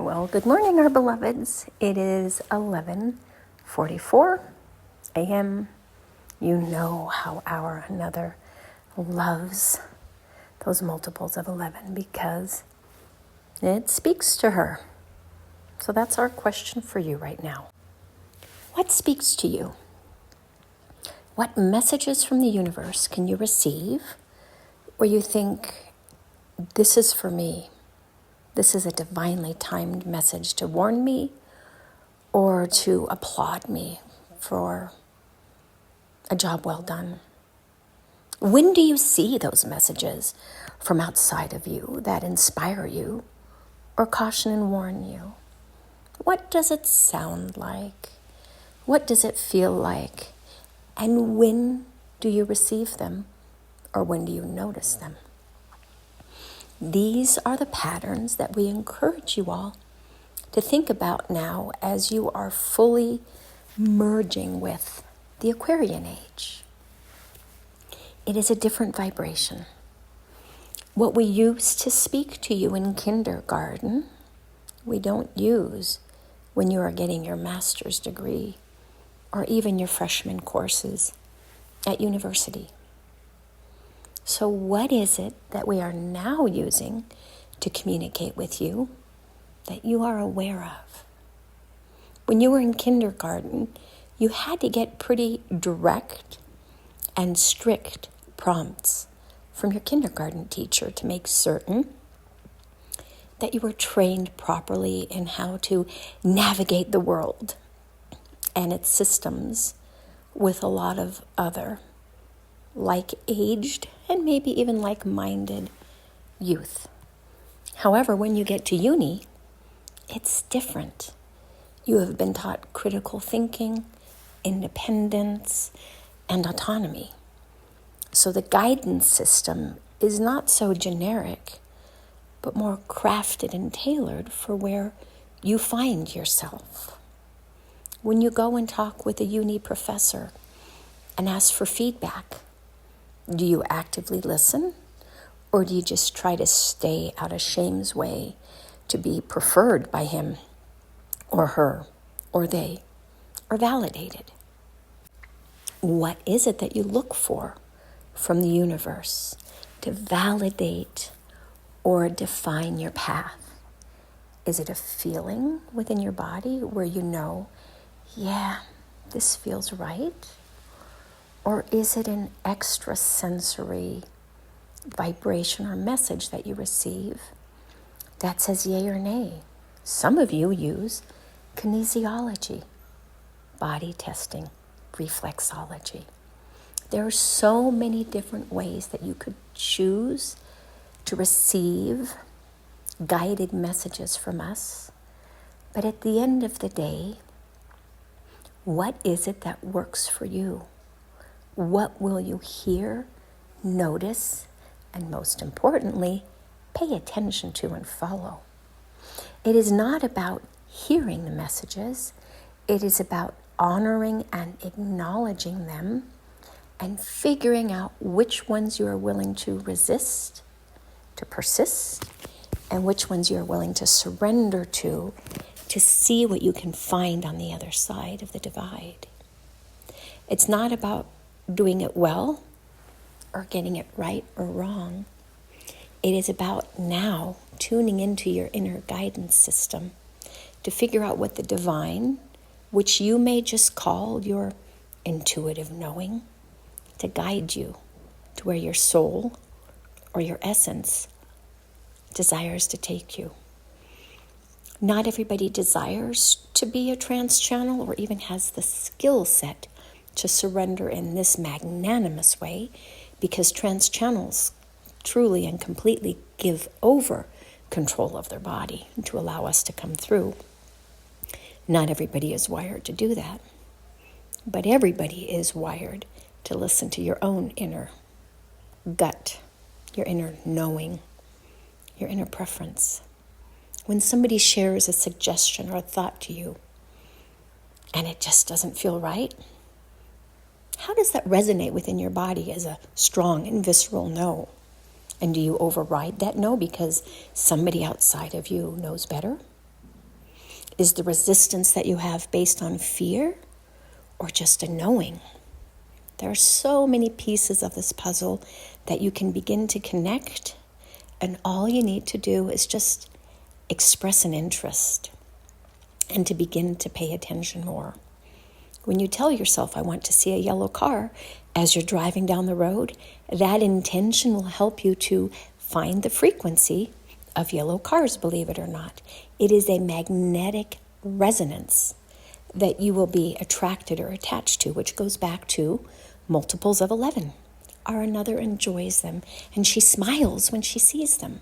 Well, good morning, our beloveds. It is 11:44 a.m. You know how our another loves those multiples of 11 because it speaks to her. So that's our question for you right now. What speaks to you? What messages from the universe can you receive where you think, this is for me? This is a divinely timed message to warn me or to applaud me for a job well done. When do you see those messages from outside of you that inspire you or caution and warn you? What does it sound like? What does it feel like? And when do you receive them or when do you notice them? These are the patterns that we encourage you all to think about now as you are fully merging with the Aquarian age. It is a different vibration. What we used to speak to you in kindergarten, we don't use when you are getting your master's degree or even your freshman courses at university. So what is it that we are now using to communicate with you that you are aware of? When you were in kindergarten, you had to get pretty direct and strict prompts from your kindergarten teacher to make certain that you were trained properly in how to navigate the world and its systems with a lot of other like-aged and maybe even like-minded youth. However, when you get to uni, it's different. You have been taught critical thinking, independence, and autonomy. So the guidance system is not so generic, but more crafted and tailored for where you find yourself. When you go and talk with a uni professor and ask for feedback, do you actively listen, or do you just try to stay out of shame's way to be preferred by him or her or they or validated? What is it that you look for from the universe to validate or define your path? Is it a feeling within your body where you know, yeah, this feels right? Or is it an extrasensory vibration or message that you receive that says yay or nay? Some of you use kinesiology, body testing, reflexology. There are so many different ways that you could choose to receive guided messages from us. But at the end of the day, what is it that works for you? What will you hear, notice, and most importantly, pay attention to and follow? It is not about hearing the messages. It is about honoring and acknowledging them and figuring out which ones you are willing to resist, to persist, and which ones you are willing to surrender to see what you can find on the other side of the divide. It's not about doing it well or getting it right or wrong. It is about now tuning into your inner guidance system to figure out what the divine, which you may just call your intuitive knowing, to guide you to where your soul or your essence desires to take you. Not everybody desires to be a trance channel or even has the skill set to surrender in this magnanimous way, because trance channels truly and completely give over control of their body to allow us to come through. Not everybody is wired to do that, but everybody is wired to listen to your own inner gut, your inner knowing, your inner preference. When somebody shares a suggestion or a thought to you and it just doesn't feel right, how does that resonate within your body as a strong and visceral no? And do you override that no because somebody outside of you knows better? Is the resistance that you have based on fear or just a knowing? There are so many pieces of this puzzle that you can begin to connect, and all you need to do is just express an interest and to begin to pay attention more. When you tell yourself, I want to see a yellow car, as you're driving down the road, that intention will help you to find the frequency of yellow cars, believe it or not. It is a magnetic resonance that you will be attracted or attached to, which goes back to multiples of 11. Our another enjoys them, and she smiles when she sees them.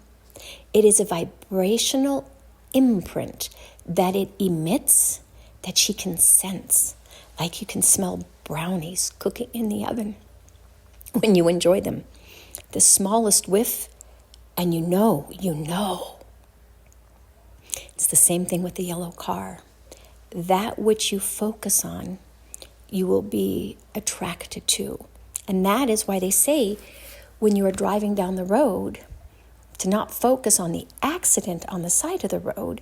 It is a vibrational imprint that it emits that she can sense, like you can smell brownies cooking in the oven when you enjoy them. The smallest whiff, and you know. It's the same thing with the yellow car. That which you focus on, you will be attracted to. And that is why they say when you are driving down the road to not focus on the accident on the side of the road,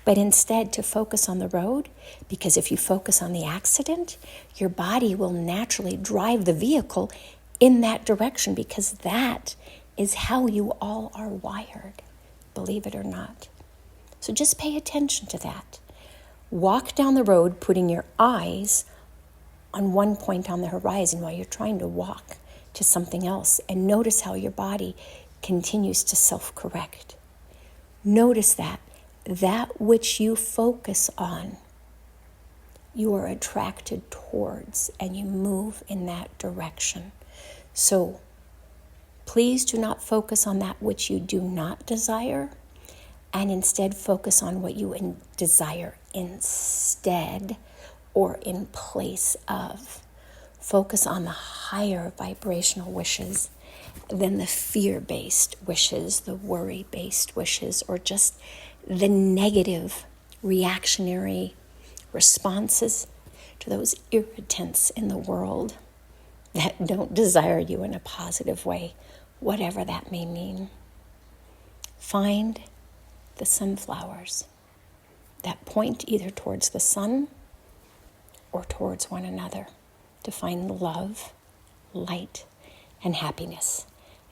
but instead to focus on the road, because if you focus on the accident, your body will naturally drive the vehicle in that direction, because that is how you all are wired, believe it or not. So just pay attention to that. Walk down the road putting your eyes on one point on the horizon while you're trying to walk to something else, and notice how your body continues to self-correct. Notice that which you focus on, you are attracted towards, and you move in that direction. So please do not focus on that which you do not desire, and instead focus on what you desire instead or in place of. Focus on the higher vibrational wishes than the fear-based wishes, the worry-based wishes, or just the negative reactionary responses to those irritants in the world that don't desire you in a positive way, whatever that may mean. Find the sunflowers that point either towards the sun or towards one another to find love, light, and happiness.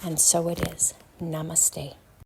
And so it is. Namaste.